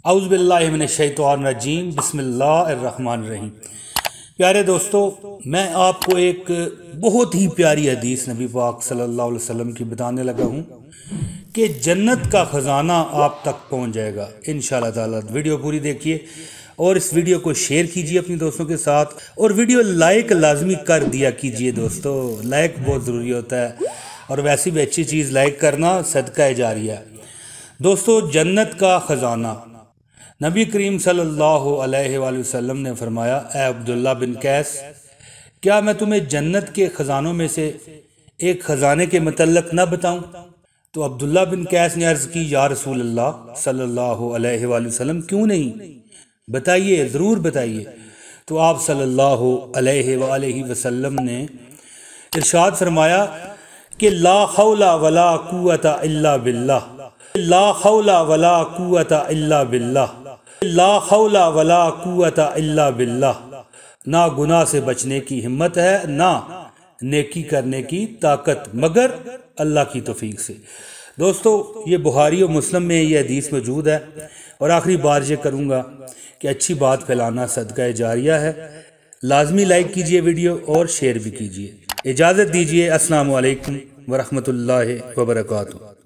اعوذ باللہ من الشیطان الرجیم بسم اللہ الرحمن الرحیم۔ پیارے دوستو، میں آپ کو ایک بہت ہی پیاری حدیث نبی پاک صلی اللہ علیہ وسلم کی بتانے لگا ہوں کہ جنت کا خزانہ آپ تک پہنچ جائے گا انشاءاللہ تعالیٰ۔ ویڈیو پوری دیکھیے اور اس ویڈیو کو شیئر کیجیے اپنی دوستوں کے ساتھ، اور ویڈیو لائک لازمی کر دیا کیجیے دوستو، لائک بہت ضروری ہوتا ہے، اور ویسی بھی اچھی چیز لائک کرنا صدقہ جاریہ ہے۔ دوستو، جنت کا خزانہ، نبی کریم صلی اللہ علیہ وآلہ وسلم نے فرمایا، اے عبداللہ بن قیس، کیا میں تمہیں جنت کے خزانوں میں سے ایک خزانے کے متعلق نہ بتاؤں؟ تو عبداللہ بن قیس نے عرض کی، یا رسول اللہ صلی اللہ علیہ وآلہ وسلم، کیوں نہیں، بتائیے، ضرور بتائیے۔ تو آپ صلی اللہ علیہ وآلہ وسلم نے ارشاد فرمایا کہ لا حول ولا قوت الا باللہ، لا حول ولا قوت الا باللہ، لا حول ولا قوت الا باللہ۔ نہ گناہ سے بچنے کی ہمت ہے، نہ نیکی کرنے کی طاقت، مگر اللہ کی توفیق سے۔ دوستو، یہ بخاری و مسلم میں یہ حدیث موجود ہے، اور آخری بار یہ کروں گا کہ اچھی بات پھیلانا صدقہ جاریہ ہے۔ لازمی لائک کیجئے ویڈیو اور شیئر بھی کیجئے۔ اجازت دیجئے، السلام علیکم ورحمۃ اللہ وبرکاتہ۔